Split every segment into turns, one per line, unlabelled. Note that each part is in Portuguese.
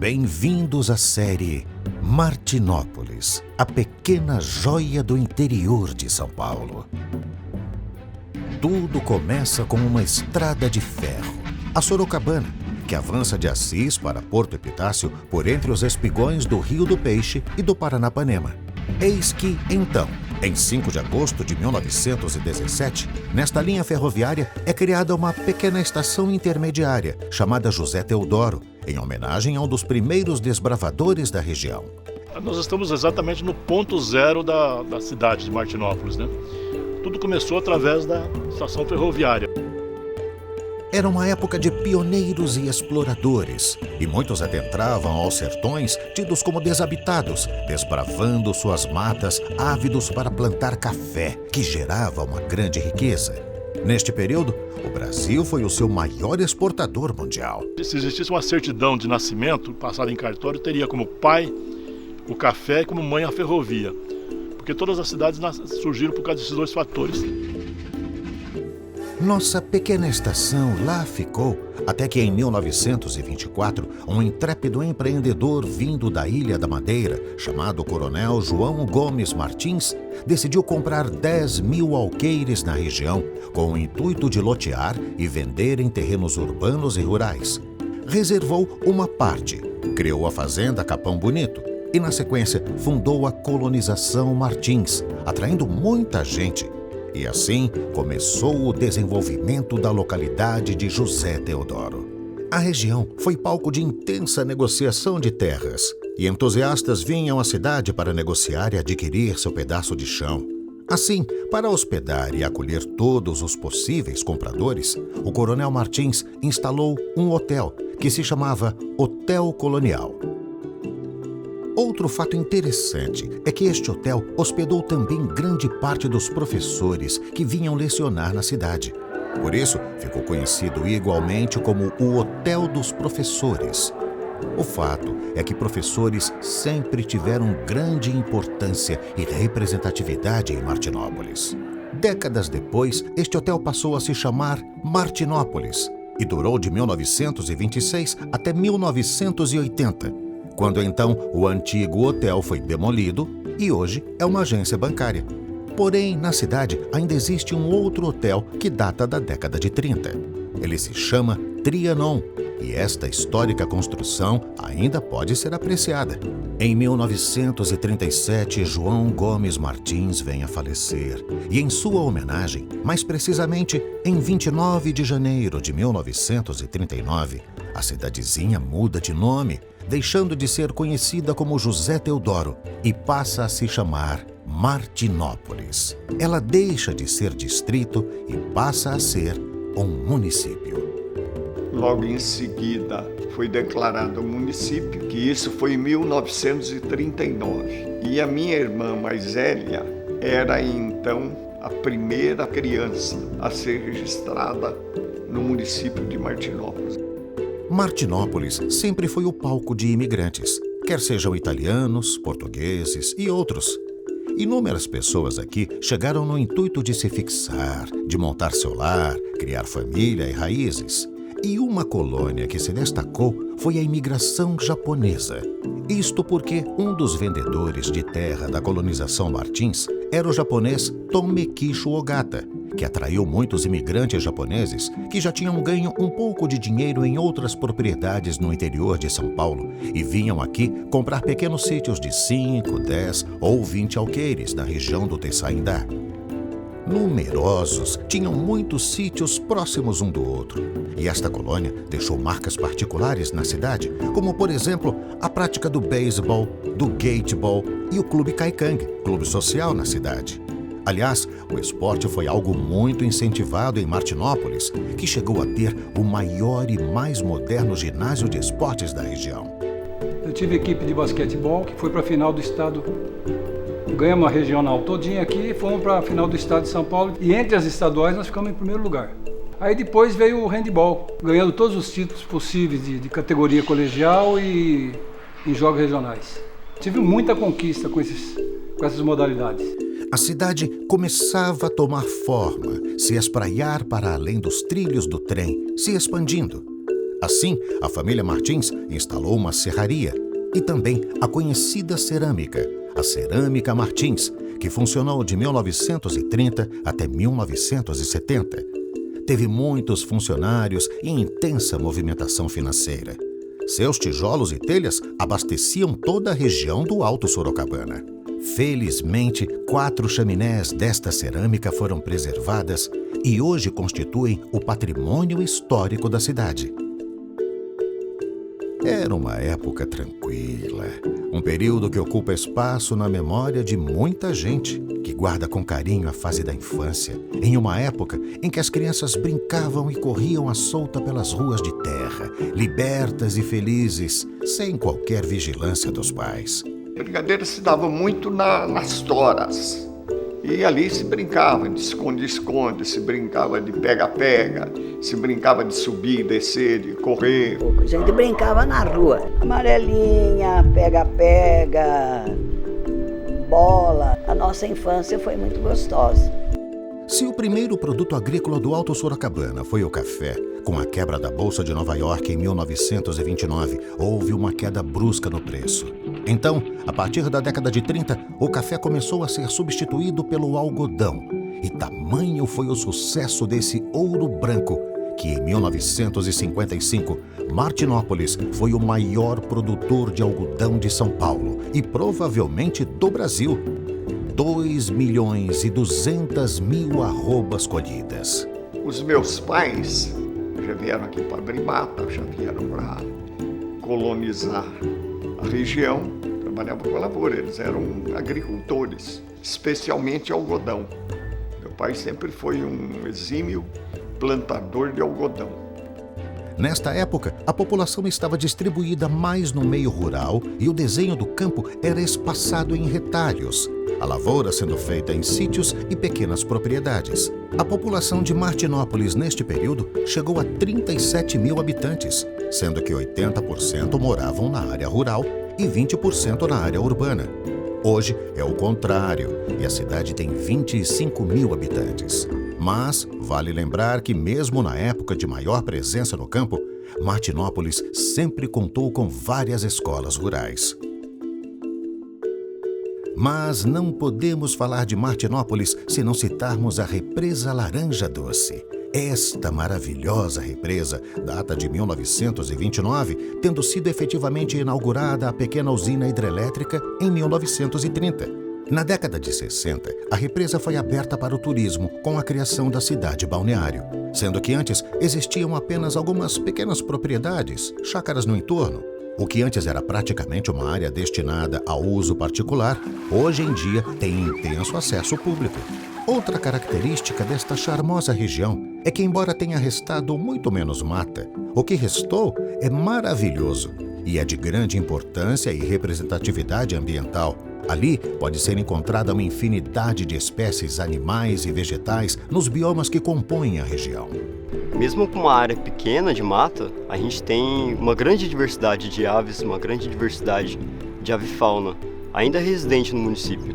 Bem-vindos à série Martinópolis, a pequena joia do interior de São Paulo. Tudo começa com uma estrada de ferro, a Sorocabana, que avança de Assis para Porto Epitácio por entre os espigões do Rio do Peixe e do Paranapanema. Eis que, então, em 5 de agosto de 1917, nesta linha ferroviária é criada uma pequena estação intermediária chamada José Teodoro, em homenagem a um dos primeiros desbravadores da região.
Nós estamos exatamente no ponto zero da cidade de Martinópolis, né? Tudo começou através da estação ferroviária.
Era uma época de pioneiros e exploradores, e muitos adentravam aos sertões tidos como desabitados, desbravando suas matas, ávidos para plantar café, que gerava uma grande riqueza. Neste período, o Brasil foi o seu maior exportador mundial.
Se existisse uma certidão de nascimento passada em cartório, teria como pai o café e como mãe a ferrovia, porque todas as cidades surgiram por causa desses dois fatores.
Nossa pequena estação lá ficou até que em 1924, um intrépido empreendedor vindo da Ilha da Madeira, chamado Coronel João Gomes Martins, decidiu comprar 10.000 alqueires na região com o intuito de lotear e vender em terrenos urbanos e rurais. Reservou uma parte, criou a fazenda Capão Bonito e, na sequência, fundou a Colonização Martins, atraindo muita gente. E assim começou o desenvolvimento da localidade de José Teodoro. A região foi palco de intensa negociação de terras, e entusiastas vinham à cidade para negociar e adquirir seu pedaço de chão. Assim, para hospedar e acolher todos os possíveis compradores, o Coronel Martins instalou um hotel que se chamava Hotel Colonial. Outro fato interessante é que este hotel hospedou também grande parte dos professores que vinham lecionar na cidade. Por isso, ficou conhecido igualmente como o Hotel dos Professores. O fato é que professores sempre tiveram grande importância e representatividade em Martinópolis. Décadas depois, este hotel passou a se chamar Martinópolis e durou de 1926 até 1980. Quando então o antigo hotel foi demolido e hoje é uma agência bancária. Porém, na cidade ainda existe um outro hotel que data da década de 30. Ele se chama Trianon e esta histórica construção ainda pode ser apreciada. Em 1937, João Gomes Martins vem a falecer e, em sua homenagem, mais precisamente em 29 de janeiro de 1939, a cidadezinha muda de nome, deixando de ser conhecida como José Teodoro e passa a se chamar Martinópolis. Ela deixa de ser distrito e passa a ser um município.
Logo em seguida foi declarado município, que isso foi em 1939. E a minha irmã mais velha era então a primeira criança a ser registrada no município de Martinópolis.
Martinópolis sempre foi o palco de imigrantes, quer sejam italianos, portugueses e outros. Inúmeras pessoas aqui chegaram no intuito de se fixar, de montar seu lar, criar família e raízes. E uma colônia que se destacou foi a imigração japonesa. Isto porque um dos vendedores de terra da colonização Martins era o japonês Tomekicho Ogata, que atraiu muitos imigrantes japoneses que já tinham ganho um pouco de dinheiro em outras propriedades no interior de São Paulo e vinham aqui comprar pequenos sítios de 5, 10 ou 20 alqueires na região do Tessaindá. Numerosos, tinham muitos sítios próximos um do outro. E esta colônia deixou marcas particulares na cidade, como, por exemplo, a prática do beisebol, do gateball e o Clube Kaikang, clube social na cidade. Aliás, o esporte foi algo muito incentivado em Martinópolis, que chegou a ter o maior e mais moderno ginásio de esportes da região.
Eu tive equipe de basquetebol que foi para a final do estado. Ganhamos a regional todinha aqui e fomos para a final do estado de São Paulo. E entre as estaduais nós ficamos em primeiro lugar. Aí depois veio o handball, ganhando todos os títulos possíveis de categoria colegial e em jogos regionais. Tive muita conquista com essas modalidades.
A cidade começava a tomar forma, se espraiar para além dos trilhos do trem, se expandindo. Assim, a família Martins instalou uma serraria e também a conhecida cerâmica, a Cerâmica Martins, que funcionou de 1930 até 1970. Teve muitos funcionários e intensa movimentação financeira. Seus tijolos e telhas abasteciam toda a região do Alto Sorocabana. Felizmente, 4 chaminés desta cerâmica foram preservadas e hoje constituem o patrimônio histórico da cidade. Era uma época tranquila, um período que ocupa espaço na memória de muita gente que guarda com carinho a fase da infância, em uma época em que as crianças brincavam e corriam à solta pelas ruas de terra, libertas e felizes, sem qualquer vigilância dos pais.
A brincadeira se dava muito nas toras. E ali se brincava de esconde-esconde, se brincava de pega-pega, se brincava de subir, descer, de correr.
A gente brincava na rua. Amarelinha, pega-pega, bola. A nossa infância foi muito gostosa.
Se o primeiro produto agrícola do Alto Sorocabana foi o café, com a quebra da Bolsa de Nova York em 1929, houve uma queda brusca no preço. Então, a partir da década de 30, o café começou a ser substituído pelo algodão. E tamanho foi o sucesso desse ouro branco, que em 1955, Martinópolis foi o maior produtor de algodão de São Paulo e provavelmente do Brasil. 2.200.000 arrobas colhidas.
Os meus pais já vieram aqui para abrir mata, já vieram para colonizar a região, trabalhavam com a lavoura, eles eram agricultores, especialmente algodão. Meu pai sempre foi um exímio plantador de algodão.
Nesta época, a população estava distribuída mais no meio rural e o desenho do campo era espaçado em retalhos, a lavoura sendo feita em sítios e pequenas propriedades. A população de Martinópolis neste período chegou a 37.000 habitantes, sendo que 80% moravam na área rural e 20% na área urbana. Hoje é o contrário e a cidade tem 25.000 habitantes. Mas vale lembrar que mesmo na época de maior presença no campo, Martinópolis sempre contou com várias escolas rurais. Mas não podemos falar de Martinópolis se não citarmos a Represa Laranja Doce. Esta maravilhosa represa data de 1929, tendo sido efetivamente inaugurada a pequena usina hidrelétrica em 1930. Na década de 60, a represa foi aberta para o turismo com a criação da cidade balneário, sendo que antes existiam apenas algumas pequenas propriedades, chácaras no entorno. O que antes era praticamente uma área destinada ao uso particular, hoje em dia tem intenso acesso público. Outra característica desta charmosa região é que, embora tenha restado muito menos mata, o que restou é maravilhoso e é de grande importância e representatividade ambiental. Ali pode ser encontrada uma infinidade de espécies animais e vegetais nos biomas que compõem a região.
Mesmo com uma área pequena de mata, a gente tem uma grande diversidade de aves, uma grande diversidade de avifauna, ainda residente no município.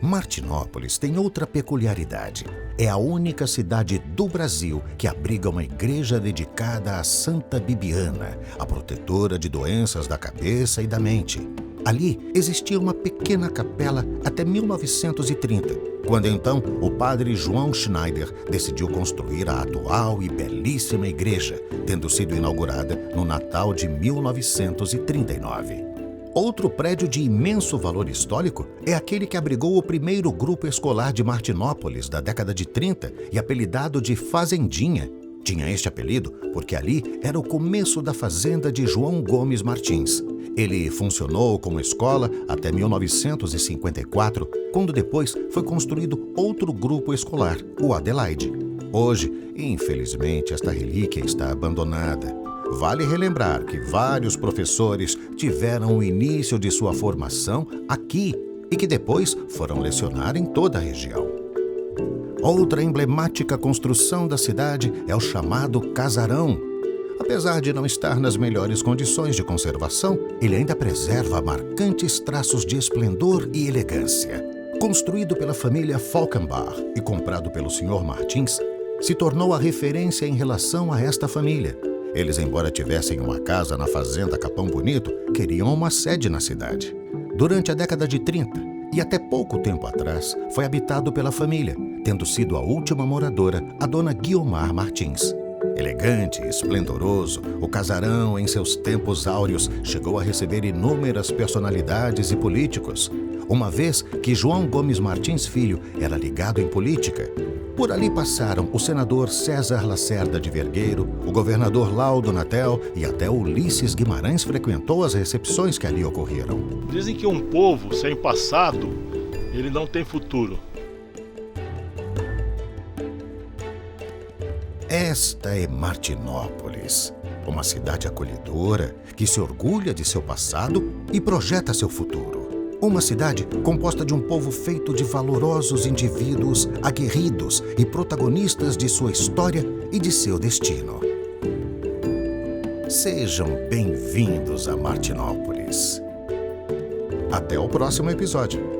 Martinópolis tem outra peculiaridade. É a única cidade do Brasil que abriga uma igreja dedicada a Santa Bibiana, a protetora de doenças da cabeça e da mente. Ali existia uma pequena capela até 1930, quando então o padre João Schneider decidiu construir a atual e belíssima igreja, tendo sido inaugurada no Natal de 1939. Outro prédio de imenso valor histórico é aquele que abrigou o primeiro grupo escolar de Martinópolis da década de 30 e apelidado de Fazendinha. Tinha este apelido porque ali era o começo da fazenda de João Gomes Martins. Ele funcionou como escola até 1954, quando depois foi construído outro grupo escolar, o Adelaide. Hoje, infelizmente, esta relíquia está abandonada. Vale relembrar que vários professores tiveram o início de sua formação aqui e que depois foram lecionar em toda a região. Outra emblemática construção da cidade é o chamado Casarão. Apesar de não estar nas melhores condições de conservação, ele ainda preserva marcantes traços de esplendor e elegância. Construído pela família Falkenbach e comprado pelo Sr. Martins, se tornou a referência em relação a esta família. Eles, embora tivessem uma casa na fazenda Capão Bonito, queriam uma sede na cidade. Durante a década de 30 e até pouco tempo atrás, foi habitado pela família, tendo sido a última moradora a dona Guiomar Martins. Elegante e esplendoroso, o casarão, em seus tempos áureos, chegou a receber inúmeras personalidades e políticos, uma vez que João Gomes Martins Filho era ligado em política. Por ali passaram o senador César Lacerda de Vergueiro, o governador Laudo Natel e até Ulisses Guimarães frequentou as recepções que ali ocorreram.
Dizem que um povo sem passado, ele não tem futuro.
Esta é Martinópolis, uma cidade acolhedora que se orgulha de seu passado e projeta seu futuro. Uma cidade composta de um povo feito de valorosos indivíduos aguerridos e protagonistas de sua história e de seu destino. Sejam bem-vindos a Martinópolis. Até o próximo episódio.